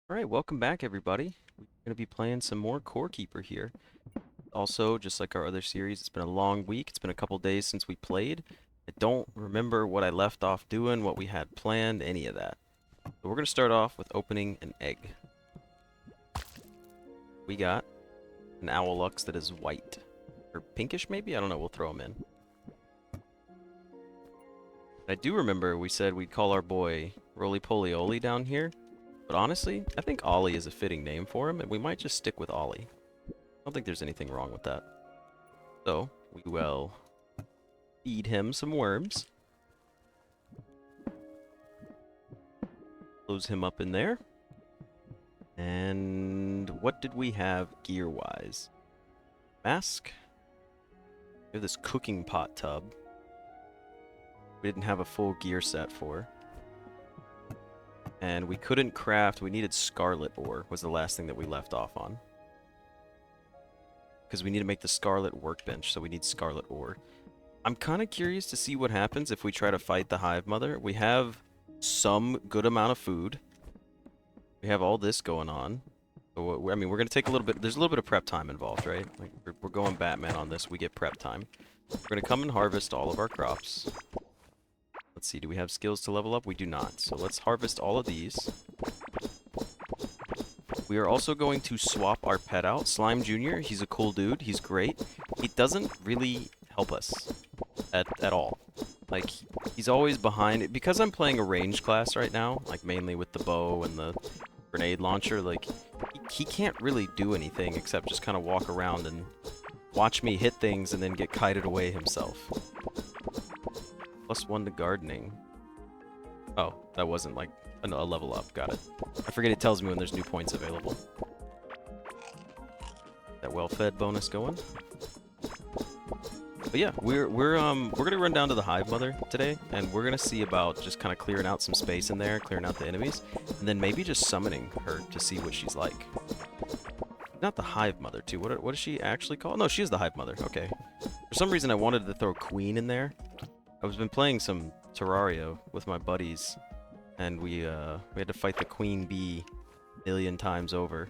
Alright, welcome back everybody. We're going to be playing some more Core Keeper here. Also, just like our other series, it's been a long week. It's been a couple days since we played. I don't remember what I left off doing, what we had planned, any of that. So we're going to start off with opening an egg. We got an Owlux that is white. Or pinkish maybe? I don't know, we'll throw him in. I do remember we said we'd call our boy Roly-Poly Oli down here. But honestly, I think Ollie is a fitting name for him, and we might just stick with Ollie. I don't think there's anything wrong with that. So, we will feed him some worms. Close him up in there. And what did we have gear-wise? Mask. We have this cooking pot tub. We didn't have a full gear set for. And we couldn't craft, we needed scarlet ore, was the last thing that we left off on. Because we need to make the scarlet workbench, so we need scarlet ore. I'm kind of curious to see what happens if we try to fight the Hive Mother. We have some good amount of food. We have all this going on. So, I mean, we're going to take a little bit, there's a little bit of prep time involved, right? Like, we're going Batman on this, we get prep time. We're going to come and harvest all of our crops. Let's see, do we have skills to level up? We do not. So let's harvest all of these. We are also going to swap our pet out. Slime Jr., he's a cool dude. He's great. He doesn't really help us at all. Like, he's always behind. Because I'm playing a range class right now, like mainly with the bow and the grenade launcher, like, he can't really do anything except just kind of walk around and watch me hit things and then get kited away himself. +1 to gardening. Oh, that wasn't like a level up. Got it. I forget it tells me when there's new points available. That well-fed bonus going. But yeah, we're gonna run down to the Hive Mother today, and we're gonna see about just kind of clearing out some space in there, clearing out the enemies, and then maybe just summoning her to see what she's like. Not the Hive Mother too. What is she actually called? No, she is the Hive Mother. Okay. For some reason, I wanted to throw Queen in there. I've been playing some Terraria with my buddies, and we had to fight the Queen Bee a million times over.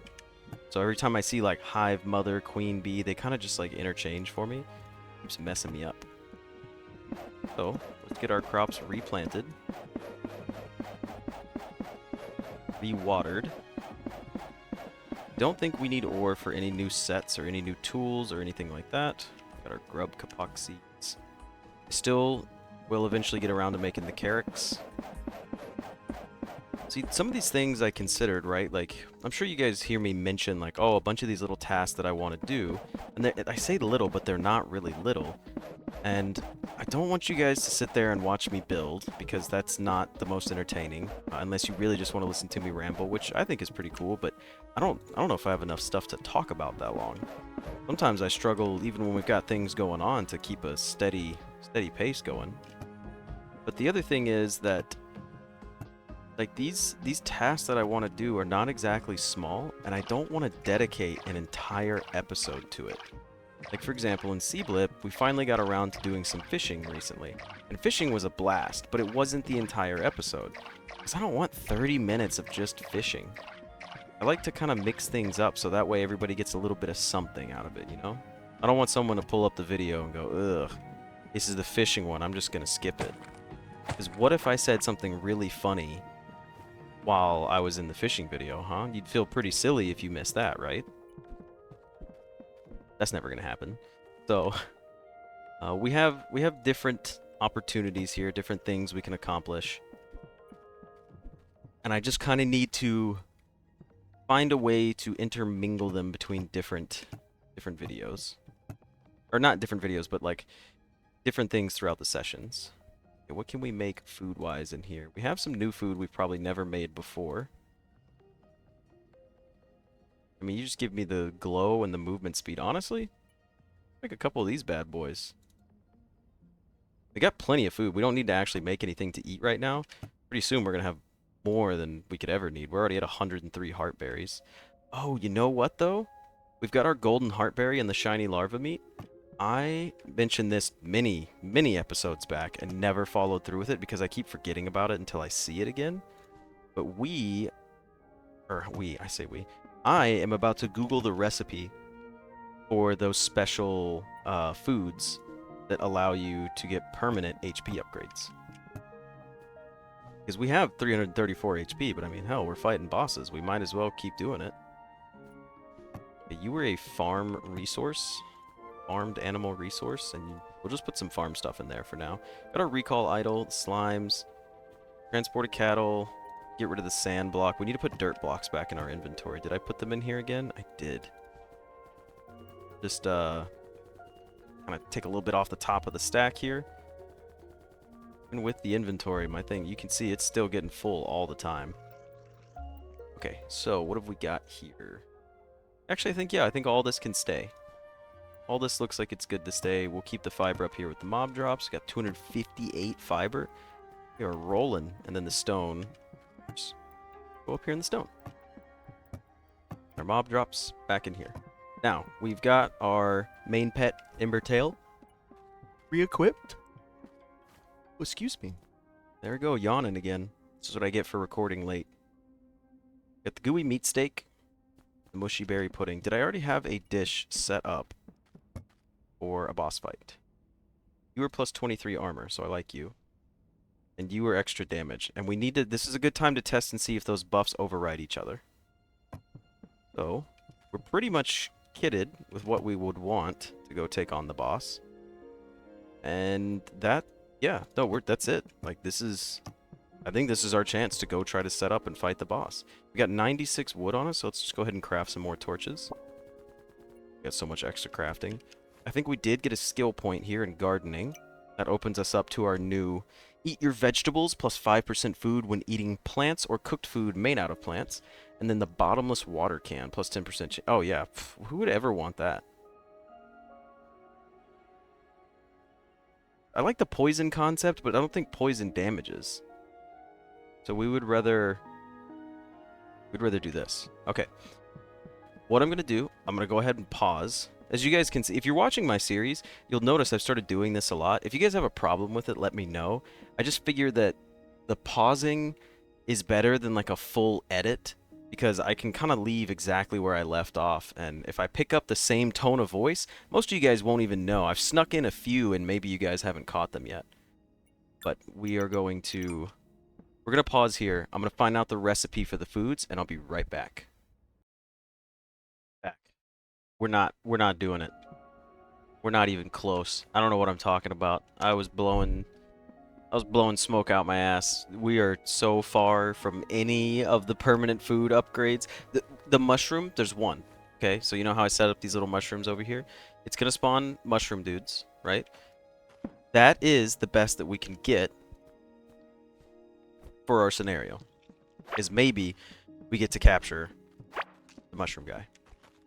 So every time I see like Hive Mother, Queen Bee, they kind of just like interchange for me. Keeps messing me up. So let's get our crops replanted, rewatered. Don't think we need ore for any new sets or any new tools or anything like that. Got our grub kapok seeds. Still will eventually get around to making the carrots. See, some of these things I considered, right? Like, I'm sure you guys hear me mention, like, oh, a bunch of these little tasks that I want to do. And I say little, but they're not really little. And I don't want you guys to sit there and watch me build, because that's not the most entertaining. Unless you really just want to listen to me ramble, which I think is pretty cool, but I don't know if I have enough stuff to talk about that long. Sometimes I struggle, even when we've got things going on, to keep a steady pace going. But the other thing is that, like, these tasks that I want to do are not exactly small, and I don't want to dedicate an entire episode to it. Like, for example, in Seablip, we finally got around to doing some fishing recently. And fishing was a blast, but it wasn't the entire episode. Because I don't want 30 minutes of just fishing. I like to kind of mix things up so that way everybody gets a little bit of something out of it, you know? I don't want someone to pull up the video and go, ugh, this is the fishing one, I'm just going to skip it. Because what if I said something really funny while I was in the fishing video, huh? You'd feel pretty silly if you missed that, right? That's never gonna happen. So, we have different opportunities here, different things we can accomplish. And I just kind of need to find a way to intermingle them between different videos. Or not different videos, but like different things throughout the sessions. What can we make food-wise in here? We have some new food we've probably never made before. I mean, you just give me the glow and the movement speed. Honestly, make a couple of these bad boys. We got plenty of food. We don't need to actually make anything to eat right now. Pretty soon we're going to have more than we could ever need. We're already at 103 heartberries. Oh, you know what, though? We've got our golden heartberry and the shiny larva meat. I mentioned this many episodes back and never followed through with it because I keep forgetting about it until I see it again. But we or I say we. I am about to Google the recipe for those special foods that allow you to get permanent HP upgrades. Because we have 334 HP, but I mean, hell, we're fighting bosses. We might as well keep doing it. Okay, you were a farm resource. Farmed animal resource, and we'll just put some farm stuff in there for now. Got our recall idol, slimes, transported cattle, get rid of the sand block. We need to put dirt blocks back in our inventory. Did I put them in here again? I did. Just, kind of take a little bit off the top of the stack here. And with the inventory, my thing, you can see it's still getting full all the time. Okay, so what have we got here? Actually, I think all this can stay. All this looks like it's good to stay. We'll keep the fiber up here with the mob drops. Got 258 fiber. We are rolling. And then the stone. Just go up here in the stone. Our mob drops back in here. Now, we've got our main pet, Ember Tail, re-equipped. Oh, excuse me. There we go, yawning again. This is what I get for recording late. Got the gooey meat steak, the mushy berry pudding. Did I already have a dish set up for a boss fight? You were plus 23 armor, so I like you. And you were extra damage. And we need to, this is a good time to test and see if those buffs override each other. So, we're pretty much kitted with what we would want to go take on the boss. And that, yeah, no, that's it. Like, this is, I think this is our chance to go try to set up and fight the boss. We got 96 wood on us, so let's just go ahead and craft some more torches. We got so much extra crafting. I think we did get a skill point here in gardening. That opens us up to our new eat your vegetables plus 5% food when eating plants or cooked food made out of plants. And then the bottomless water can plus 10%. Oh yeah, who would ever want that? I like the poison concept, but I don't think poison damages. So we would rather... we'd rather do this. Okay. What I'm going to do, I'm going to go ahead and pause. As you guys can see, if you're watching my series, you'll notice I've started doing this a lot. If you guys have a problem with it, let me know. I just figure that the pausing is better than like a full edit, because I can kind of leave exactly where I left off. And if I pick up the same tone of voice, most of you guys won't even know. I've snuck in a few and maybe you guys haven't caught them yet. But we're going to pause here. I'm going to find out the recipe for the foods and I'll be right back. We're not doing it. We're not even close. I don't know what I'm talking about. I was blowing smoke out my ass. We are so far from any of the permanent food upgrades. The mushroom, there's one. Okay, so you know how I set up these little mushrooms over here? It's gonna spawn mushroom dudes, right? That is the best that we can get for our scenario. Is maybe we get to capture the mushroom guy.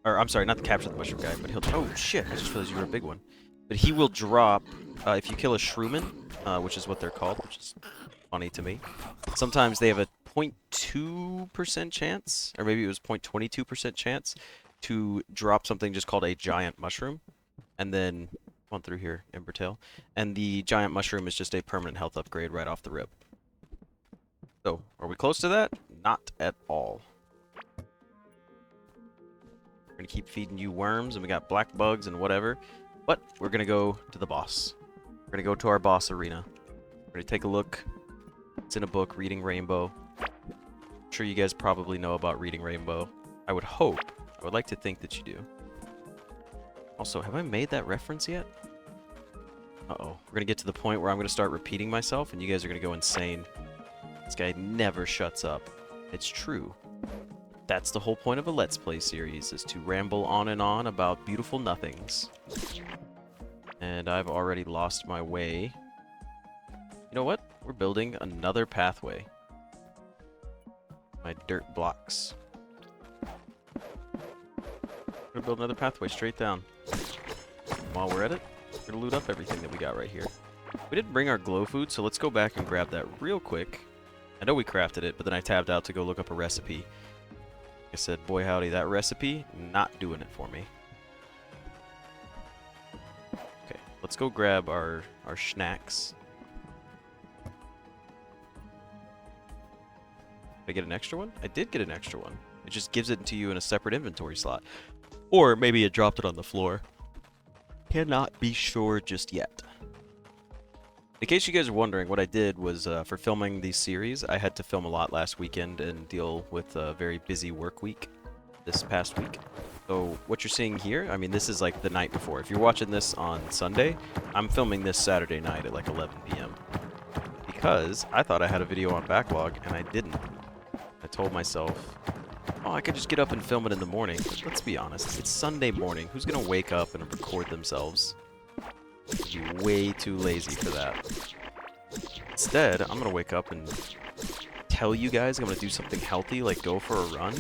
Or, I'm sorry, not to capture the mushroom guy, but he'll... Oh, shit, I just realized you were a big one. But he will drop, if you kill a shroomin, which is what they're called, which is funny to me. Sometimes they have a 0.2% chance, or maybe it was 0.22% chance, to drop something just called a giant mushroom. And then, on through here, Embertail. And the giant mushroom is just a permanent health upgrade right off the rip. So, are we close to that? Not at all. We're gonna keep feeding you worms, and we got black bugs and whatever. But we're gonna go to the boss. We're gonna go to our boss arena. We're gonna take a look. It's in a book, Reading Rainbow. I'm sure you guys probably know about Reading Rainbow. I would hope. I would like to think that you do. Also, have I made that reference yet? Uh-oh. We're gonna get to the point where I'm gonna start repeating myself, and you guys are gonna go insane. This guy never shuts up. It's true. That's the whole point of a Let's Play series, is to ramble on and on about beautiful nothings. And I've already lost my way. You know what? We're building another pathway. My dirt blocks. We're gonna build another pathway straight down. While we're at it, we're gonna loot up everything that we got right here. We didn't bring our glow food, so let's go back and grab that real quick. I know we crafted it, but then I tabbed out to go look up a recipe. I said, boy howdy, that recipe, not doing it for me. Okay, let's go grab our snacks. Did I get an extra one? I did get an extra one. It just gives it to you in a separate inventory slot. Or maybe it dropped it on the floor. Cannot be sure just yet. In case you guys are wondering, what I did was, for filming these series, I had to film a lot last weekend and deal with a very busy work week this past week. So what you're seeing here, I mean, this is like the night before. If you're watching this on Sunday, I'm filming this Saturday night at like 11 p.m. Because I thought I had a video on backlog, and I didn't. I told myself, oh, I could just get up and film it in the morning. But let's be honest, it's Sunday morning. Who's gonna wake up and record themselves? You're way too lazy for that. Instead, I'm gonna wake up and tell you guys I'm gonna do something healthy, like go for a run.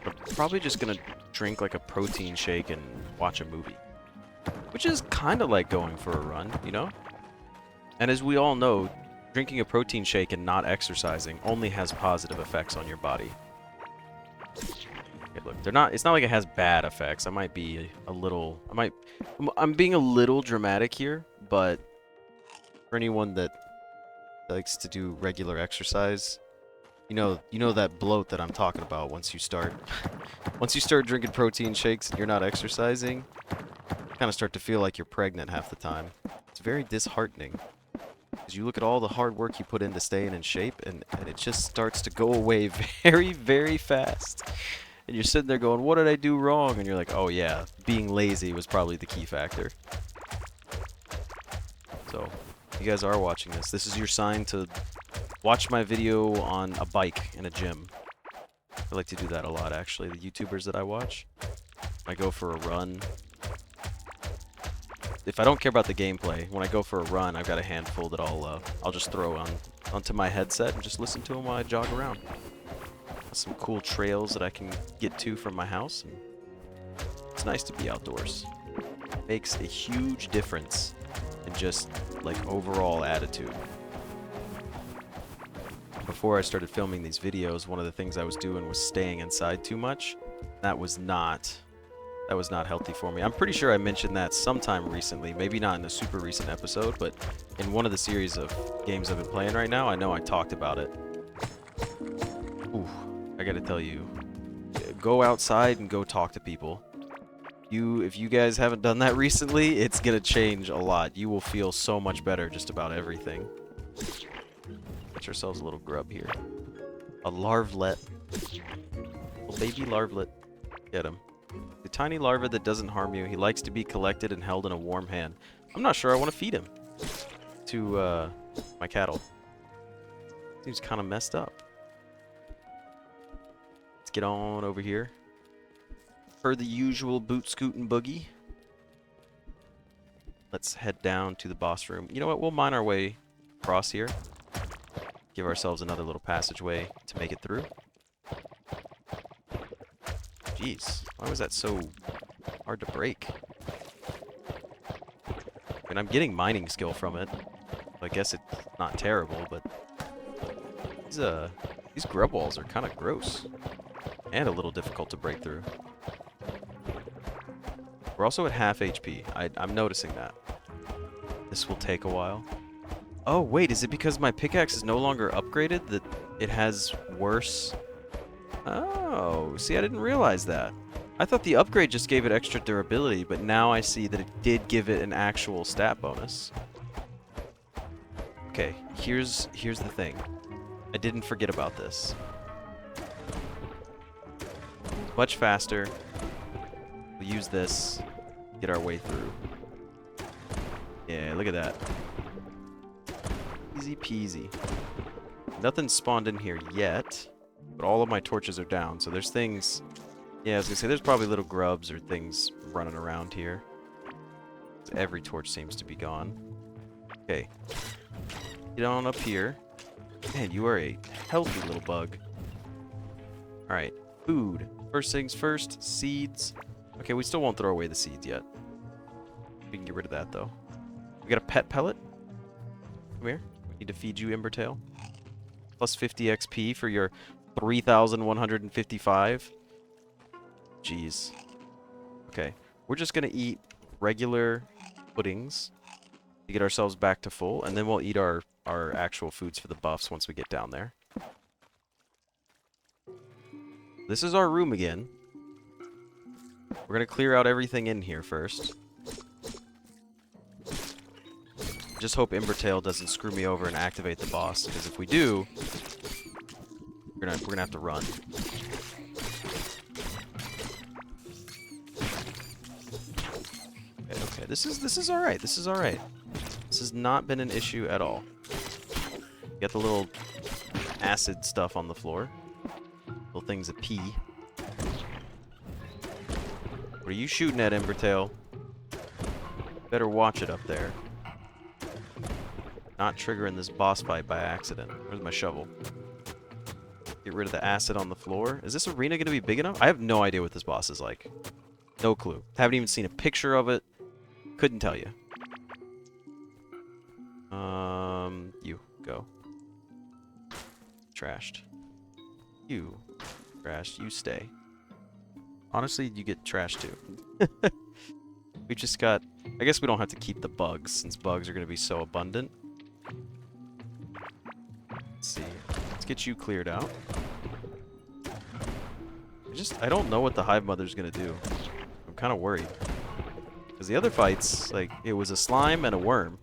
But I'm probably just gonna drink like a protein shake and watch a movie. Which is kind of like going for a run, you know? And as we all know, drinking a protein shake and not exercising only has positive effects on your body. Okay, look, it's not like it has bad effects. I might be a little, I'm being a little dramatic here, but for anyone that likes to do regular exercise, you know that bloat that I'm talking about once you start drinking protein shakes and you're not exercising, you kind of start to feel like you're pregnant half the time. It's very disheartening. Because you look at all the hard work you put in to staying in shape, and it just starts to go away very, very fast. And you're sitting there going, what did I do wrong? And you're like, oh yeah, being lazy was probably the key factor. So, you guys are watching this. This is your sign to watch my video on a bike in a gym. I like to do that a lot, actually. The YouTubers that I watch, I go for a run. If I don't care about the gameplay, when I go for a run, I've got a handful that I'll just throw onto my headset and just listen to them while I jog around. Some cool trails that I can get to from my house. And it's nice to be outdoors. It makes a huge difference in just like overall attitude. Before I started filming these videos, one of the things I was doing was staying inside too much. That was not healthy for me. I'm pretty sure I mentioned that sometime recently, maybe not in a super recent episode, but in one of the series of games I've been playing right now, I know I talked about it. Ooh, I gotta tell you, go outside and go talk to people. If you guys haven't done that recently, it's gonna change a lot. You will feel so much better just about everything. Get yourselves a little grub here. A larvlet. Little baby larvlet. Get him. The tiny larva that doesn't harm you. He likes to be collected and held in a warm hand. I'm not sure I want to feed him to my cattle. Seems kind of messed up. Let's get on over here. Per the usual boot scootin' boogie. Let's head down to the boss room. You know what? We'll mine our way across here. Give ourselves another little passageway to make it through. Jeez, why was that so hard to break? I mean, I'm getting mining skill from it. I guess it's not terrible, but these grub walls are kind of gross and a little difficult to break through. We're also at half HP. I'm noticing that. This will take a while. Oh, wait, is it because my pickaxe is no longer upgraded that it has worse? Oh, see, I didn't realize that. I thought the upgrade just gave it extra durability, but now I see that it did give it an actual stat bonus. Okay, here's the thing. I didn't forget about this. Much faster. We'll use this, get our way through. Yeah, look at that. Easy peasy. Nothing spawned in here yet, but all of my torches are down, so there's things... Yeah, I was gonna say, there's probably little grubs or things running around here. Every torch seems to be gone. Okay. Get on up here. Man, you are a healthy little bug. Alright, food. First things first, seeds. Okay, we still won't throw away the seeds yet. We can get rid of that, though. We got a pet pellet. Come here. We need to feed you, Embertail. Plus 50 XP for your 3,155. Jeez. Okay. We're just going to eat regular puddings to get ourselves back to full, and then we'll eat our actual foods for the buffs once we get down there. This is our room again. We're gonna clear out everything in here first. Just hope Embertail doesn't screw me over and activate the boss, because if we do, we're gonna have to run. Okay, this is alright. This is alright. This has not been an issue at all. Get the little acid stuff on the floor. Little things of pee. What are you shooting at, Embertail? Better watch it up there. Not triggering this boss fight by accident. Where's my shovel? Get rid of the acid on the floor. Is this arena going to be big enough? I have no idea what this boss is like. No clue. Haven't even seen a picture of it. Couldn't tell you. You. Go. Trashed. You. Trashed. You stay. Honestly, you get trashed too. We just got... I guess we don't have to keep the bugs, since bugs are going to be so abundant. Let's see. Let's get you cleared out. I don't know what the Hive Mother's going to do. I'm kind of worried. Because the other fights, like, it was a slime and a worm.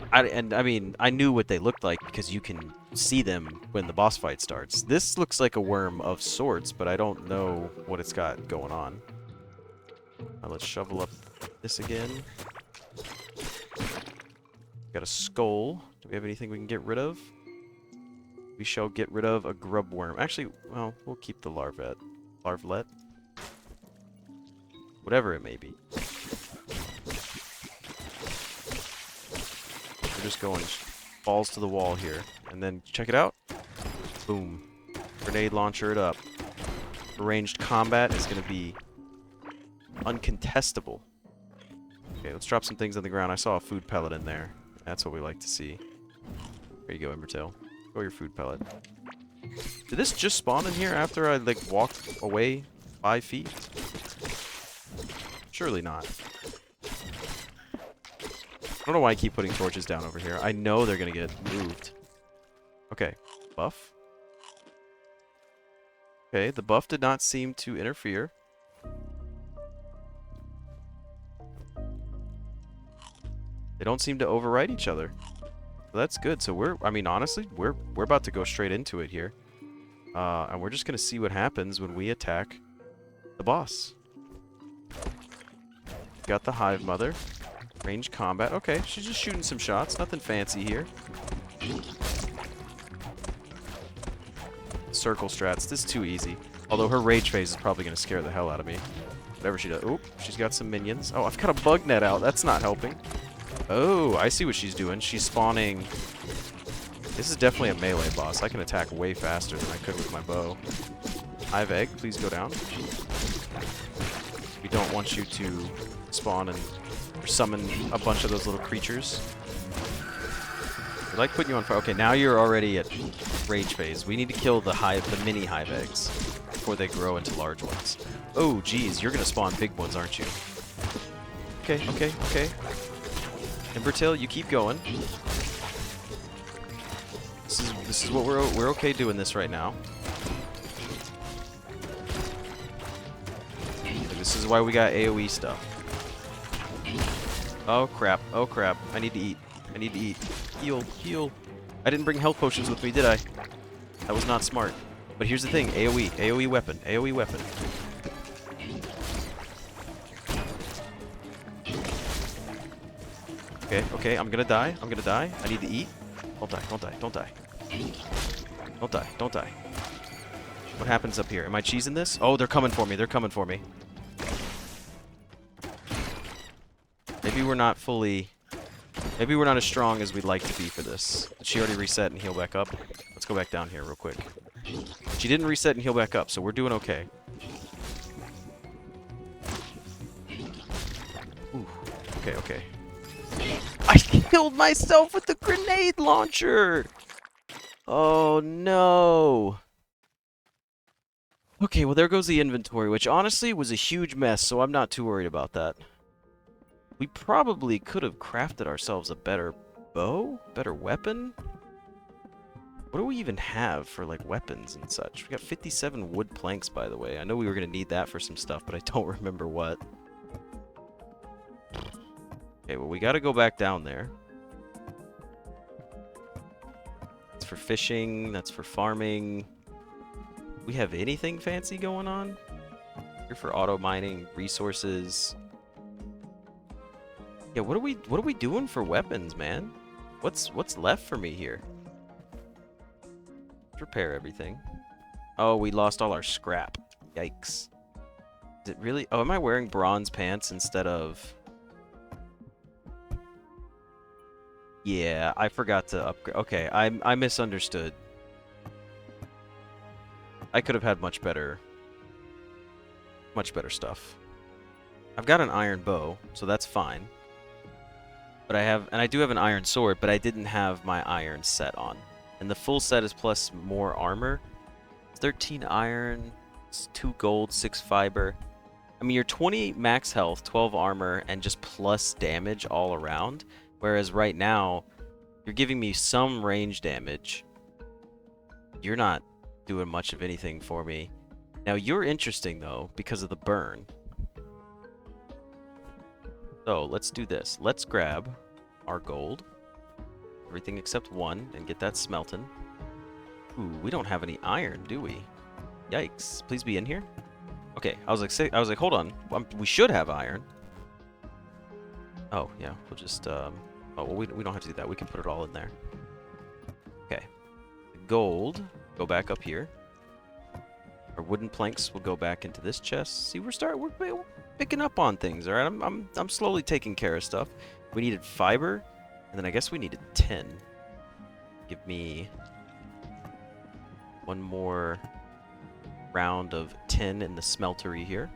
I mean, I knew what they looked like because you can see them when the boss fight starts. This looks like a worm of sorts, but I don't know what it's got going on. Now let's shovel up this again. Got a skull. Do we have anything we can get rid of? We shall get rid of a grub worm. Actually, well, we'll keep the larvet. Larvlet. Whatever it may be. We're just going balls to the wall here. And then, check it out. Boom. Grenade launcher it up. Ranged combat is going to be uncontestable. Okay, let's drop some things on the ground. I saw a food pellet in there. That's what we like to see. There you go, Embertail. Go your food pellet. Did this just spawn in here after I, like, walked away 5 feet? Surely not. I don't know why I keep putting torches down over here. I know they're gonna get moved. Okay. Buff. Okay, the buff did not seem to interfere. They don't seem to override each other. So that's good. So I mean, honestly, we're about to go straight into it here. And we're just gonna see what happens when we attack the boss. Got the Hive Mother. Range combat. Okay, she's just shooting some shots. Nothing fancy here. Circle strats. This is too easy. Although her rage phase is probably going to scare the hell out of me. Whatever she does. Oop, she's got some minions. Oh, I've got a bug net out. That's not helping. Oh, I see what she's doing. She's spawning... This is definitely a melee boss. I can attack way faster than I could with my bow. Hive egg, please go down. We don't want you to spawn and summon a bunch of those little creatures. I like putting you on fire. Okay, now you're already at rage phase. We need to kill the mini hive eggs before they grow into large ones. Oh, geez, you're gonna spawn big ones, aren't you? Okay, okay, okay. Embertail, you keep going. This is what we're okay doing this right now. This is why we got AoE stuff. Oh crap, oh crap. I need to eat. I need to eat. Heal, heal. I didn't bring health potions with me, did I? That was not smart. But here's the thing, AoE. AoE weapon. AoE weapon. Okay, okay, I'm gonna die. I'm gonna die. I need to eat. Don't die, don't die, don't die. Don't die, don't die. What happens up here? Am I cheesing this? Oh, they're coming for me. They're coming for me. Maybe we're not fully... Maybe we're not as strong as we'd like to be for this. Did she already reset and heal back up? Let's go back down here real quick. She didn't reset and heal back up, so we're doing okay. Ooh. Okay, okay. I killed myself with the grenade launcher! Oh, no. Okay, well, there goes the inventory, which honestly was a huge mess, so I'm not too worried about that. We probably could have crafted ourselves a better bow? Better weapon? What do we even have for, like, weapons and such? We got 57 wood planks, by the way. I know we were going to need that for some stuff, but I don't remember what. Okay, well, we got to go back down there. That's for fishing. That's for farming. We have anything fancy going on? Here for auto mining, resources. Yeah, what are we doing for weapons, man? What's left for me here? Repair everything. Oh, we lost all our scrap. Yikes. Is it really? Oh, am I wearing bronze pants instead of... Yeah, I forgot to upgrade. Okay, I misunderstood. I could have had much better stuff. I've got an iron bow, so that's fine. But I do have an iron sword, but I didn't have my iron set on. And the full set is plus more armor. 13 iron, 2 gold, 6 fiber. I mean, you're 20 max health, 12 armor, and just plus damage all around. Whereas right now, you're giving me some range damage. You're not doing much of anything for me. Now, you're interesting, though, because of the burn. So, let's do this. Let's grab our gold. Everything except 1, and get that smelting. Ooh, we don't have any iron, do we? Yikes. Please be in here. Okay, I was like, hold on. We should have iron. Oh, yeah, we'll just, oh, well, we don't have to do that. We can put it all in there. Okay. Gold, go back up here. Our wooden planks will go back into this chest. See, we're picking up on things, all right? I'm slowly taking care of stuff. We needed fiber, and then I guess we needed tin. Give me one more round of tin in the smeltery here.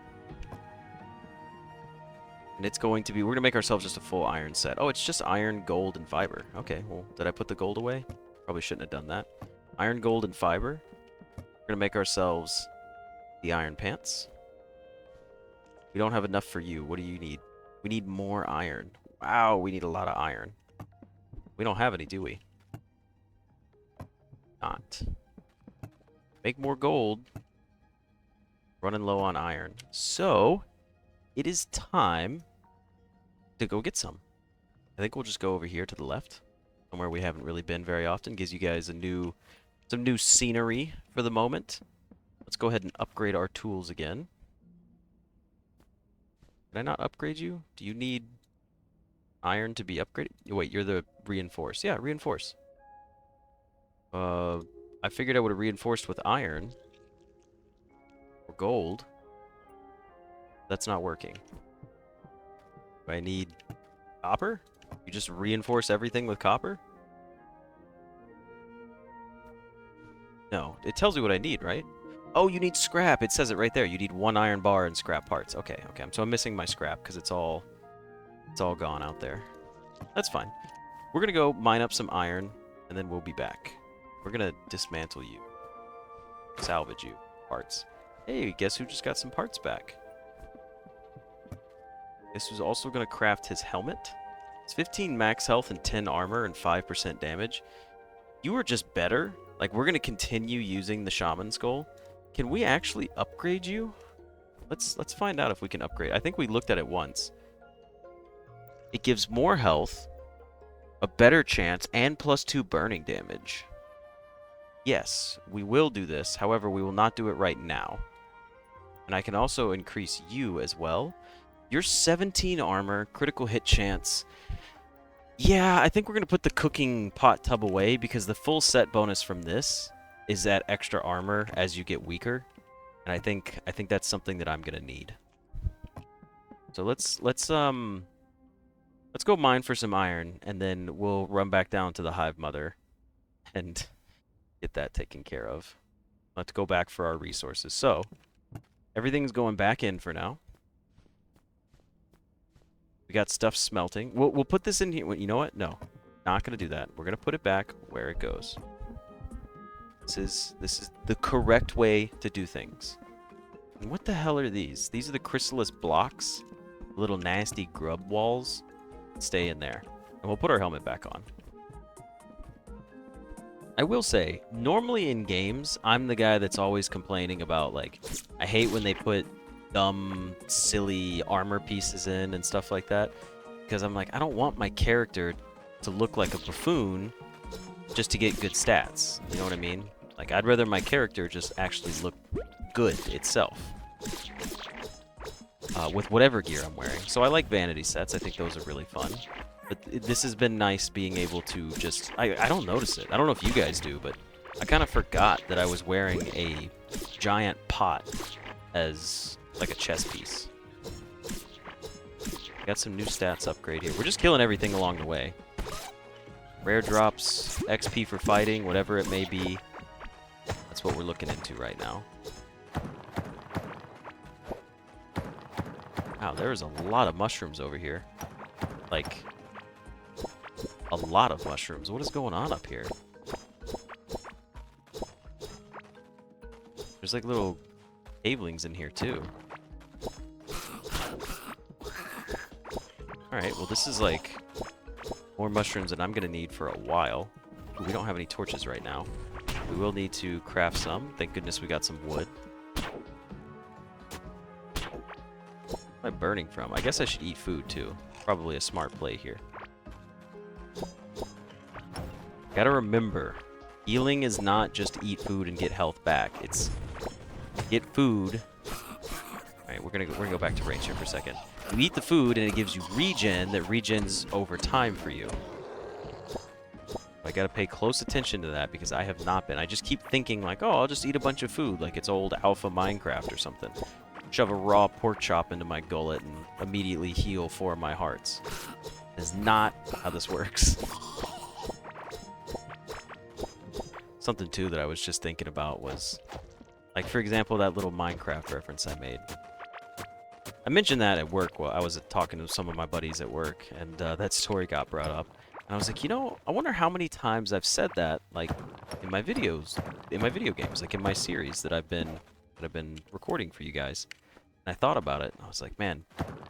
And it's going to be, we're going to make ourselves just a full iron set. Oh, it's just iron, gold, and fiber. Okay, well, did I put the gold away? Probably shouldn't have done that. Iron, gold, and fiber. We're going to make ourselves the iron pants. We don't have enough for you. What do you need? We need more iron. Wow, we need a lot of iron. We don't have any, do we? Not. Make more gold. Running low on iron. So, it is time to go get some. I think we'll just go over here to the left, somewhere we haven't really been very often. Gives you guys some new scenery for the moment. Let's go ahead and upgrade our tools again. Did I not upgrade you? Do you need iron to be upgraded? Wait, you're the reinforce. Yeah, reinforce. I figured I would have reinforced with iron. Or gold. That's not working. Do I need copper? You just reinforce everything with copper? No, it tells me what I need, right? Oh, you need scrap. It says it right there. You need 1 iron bar and scrap parts. Okay, okay. So I'm missing my scrap because it's all gone out there. That's fine. We're gonna go mine up some iron, and then we'll be back. We're gonna dismantle you, salvage you, parts. Hey, guess who just got some parts back? Guess who's also gonna craft his helmet? It's 15 max health and 10 armor and 5% damage. You are just better. Like, we're gonna continue using the shaman skull. Can we actually upgrade you? Let's find out if we can upgrade. I think we looked at it once. It gives more health, a better chance, and +2 burning damage. Yes, we will do this. However, we will not do it right now. And I can also increase you as well. You're 17 armor, critical hit chance. Yeah, I think we're going to put the cooking pot tub away because the full set bonus from this is that extra armor as you get weaker. And I think that's something that I'm going to need. So let's go mine for some iron, and then we'll run back down to the Hive Mother and get that taken care of. Let's go back for our resources. So, everything's going back in for now. We got stuff smelting. We'll put this in here. You know what? No, not going to do that. We're going to put it back where it goes. This is the correct way to do things. And what the hell are these? These are the chrysalis blocks. Little nasty grub walls. Stay in there. And we'll put our helmet back on. I will say, normally in games, I'm the guy that's always complaining about, like, I hate when they put dumb, silly armor pieces in and stuff like that. Because I'm like, I don't want my character to look like a buffoon just to get good stats. You know what I mean? Like, I'd rather my character just actually look good itself. With whatever gear I'm wearing. So I like vanity sets. I think those are really fun. But this has been nice being able to just... I don't notice it. I don't know if you guys do, but I kind of forgot that I was wearing a giant pot as like a chess piece. Got some new stats upgrade here. We're just killing everything along the way. Rare drops, XP for fighting, whatever it may be. That's what we're looking into right now. Wow, there's a lot of mushrooms over here. Like, a lot of mushrooms. What is going on up here? There's like little cavelings in here too. Alright, well this is like more mushrooms than I'm gonna need for a while. Ooh, we don't have any torches right now. We will need to craft some. Thank goodness we got some wood. What am I burning from? I guess I should eat food too. Probably a smart play here. Gotta remember, healing is not just eat food and get health back. It's get food. Alright, we're gonna go back to range here for a second. You eat the food and it gives you regen that regens over time for you. I gotta pay close attention to that because I have not been. I just keep thinking like, oh, I'll just eat a bunch of food like it's old alpha Minecraft or something. Shove a raw pork chop into my gullet and immediately heal 4 of my hearts. That's not how this works. Something too that I was just thinking about was, like for example, that little Minecraft reference I made. I mentioned that at work while I was talking to some of my buddies at work, and that story got brought up. And I was like, you know, I wonder how many times I've said that, like, in my videos, in my video games, like in my series that I've been recording for you guys. And I thought about it, and I was like, man,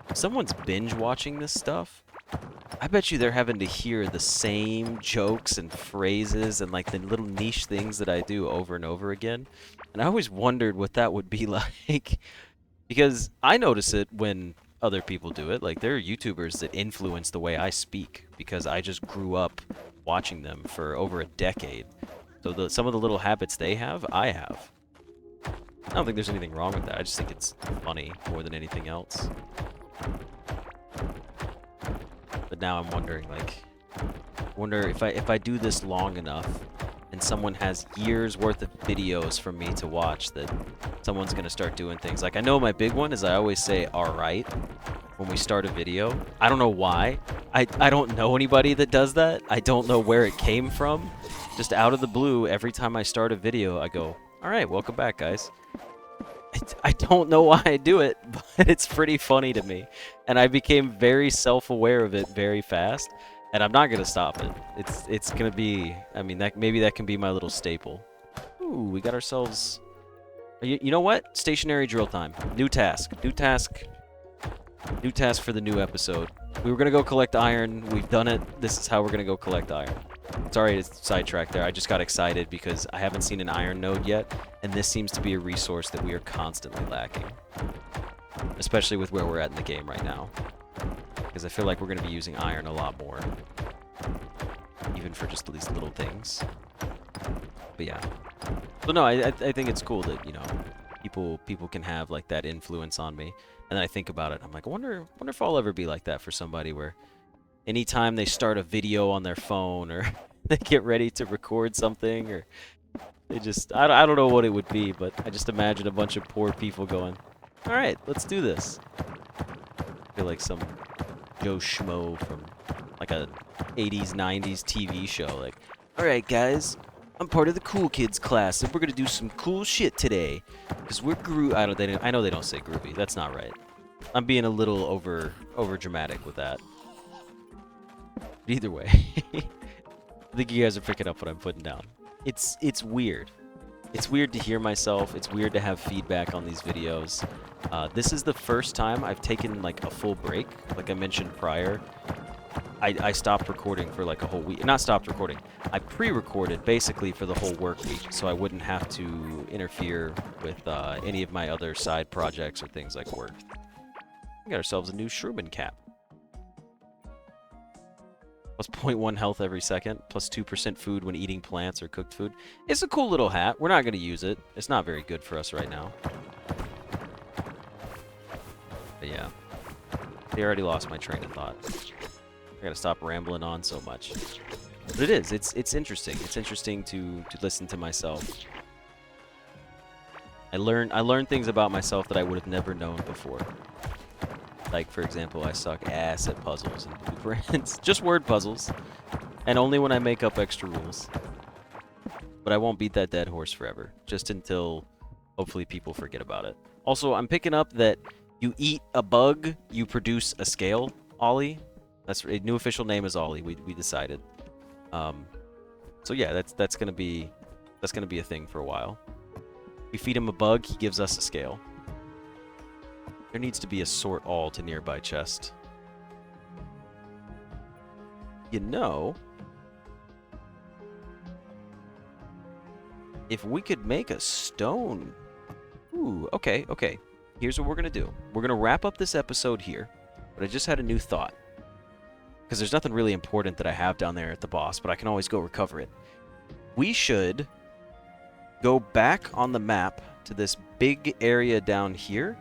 if someone's binge watching this stuff, I bet you they're having to hear the same jokes and phrases and like the little niche things that I do over and over again. And I always wondered what that would be like. Because I notice it when other people do it. Like, there are YouTubers that influence the way I speak because I just grew up watching them for over a decade. So some of the little habits they have, I have. I don't think there's anything wrong with that. I just think it's funny more than anything else. But now I'm wondering, like, if I do this long enough and someone has years worth of videos from me to watch, that someone's gonna start doing things. Like, I know my big one is I always say alright when we start a video. I don't know why. I don't know anybody that does that. I don't know where it came from. Just out of the blue, every time I start a video, I go, alright, welcome back, guys. I don't know why I do it, but it's pretty funny to me. And I became very self-aware of it very fast. And I'm not gonna stop it. It's gonna be, I mean, maybe that can be my little staple. Ooh, we got ourselves... You know what? Stationary drill time. New task. New task for the new episode. We were gonna go collect iron. We've done it. This is how we're gonna go collect iron. Sorry to sidetrack there. I just got excited because I haven't seen an iron node yet, and this seems to be a resource that we are constantly lacking. Especially with where we're at in the game right now. Because I feel like we're going to be using iron a lot more. Even for just these little things. But yeah. So no, I think it's cool that, you know, people can have like that influence on me. And then I think about it, I'm like, I wonder if I'll ever be like that for somebody where anytime they start a video on their phone or they get ready to record something or they just, I don't know what it would be, but I just imagine a bunch of poor people going, all right, let's do this. I feel like some Joe Schmo from like a 80s, 90s TV show. Like, all right, guys, I'm part of the cool kids class, and we're gonna do some cool shit today. Cause we're I know they don't say groovy. That's not right. I'm being a little over dramatic with that. But either way, I think you guys are picking up what I'm putting down. It's weird. It's weird to hear myself. It's weird to have feedback on these videos. This is the first time I've taken like a full break, like I mentioned prior. I stopped recording for like a whole week. Not stopped recording. I pre-recorded basically for the whole work week, so I wouldn't have to interfere with any of my other side projects or things like work. We got ourselves a new Shrooming cap. Plus 0.1 health every second, plus 2% food when eating plants or cooked food. It's a cool little hat. We're not going to use it. It's not very good for us right now. But yeah. I already lost my train of thought. I gotta stop rambling on so much. But it is. It's interesting. It's interesting to listen to myself. I learn things about myself that I would have never known before. Like, for example, I suck ass at puzzles and blueprints. Just word puzzles. And only when I make up extra rules. But I won't beat that dead horse forever. Just until, hopefully, people forget about it. Also, I'm picking up that you eat a bug, you produce a scale, Ollie. That's a new official name is Ollie. We decided. So yeah, that's gonna be a thing for a while. We feed him a bug, he gives us a scale. There needs to be a sort all to nearby chest. You know, if we could make a stone. Ooh, okay. Here's what we're gonna do. We're gonna wrap up this episode here, but I just had a new thought. Because there's nothing really important that I have down there at the boss, but I can always go recover it. We should go back on the map to this big area down here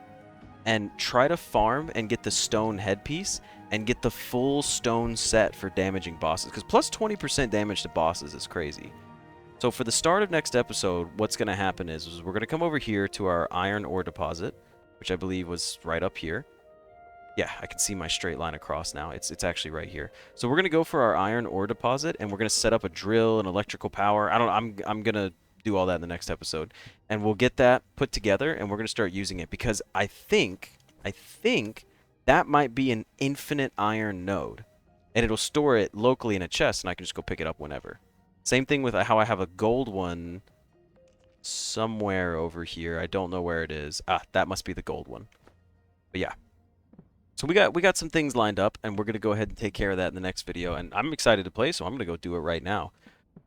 and try to farm and get the stone headpiece and get the full stone set for damaging bosses. Because plus 20% damage to bosses is crazy. So for the start of next episode, what's going to happen is we're going to come over here to our iron ore deposit, which I believe was right up here. Yeah, I can see my straight line across now. It's actually right here. So we're going to go for our iron ore deposit, and we're going to set up a drill and electrical power. I'm going to do all that in the next episode. And we'll get that put together, and we're going to start using it, because I think that might be an infinite iron node. And it'll store it locally in a chest, and I can just go pick it up whenever. Same thing with how I have a gold one somewhere over here. I don't know where it is. Ah, that must be the gold one. But yeah. So we got some things lined up, and we're going to go ahead and take care of that in the next video. And I'm excited to play, so I'm going to go do it right now.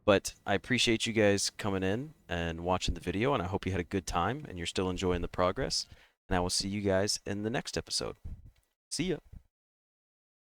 But I appreciate you guys coming in and watching the video, and I hope you had a good time and you're still enjoying the progress. And I will see you guys in the next episode. See ya.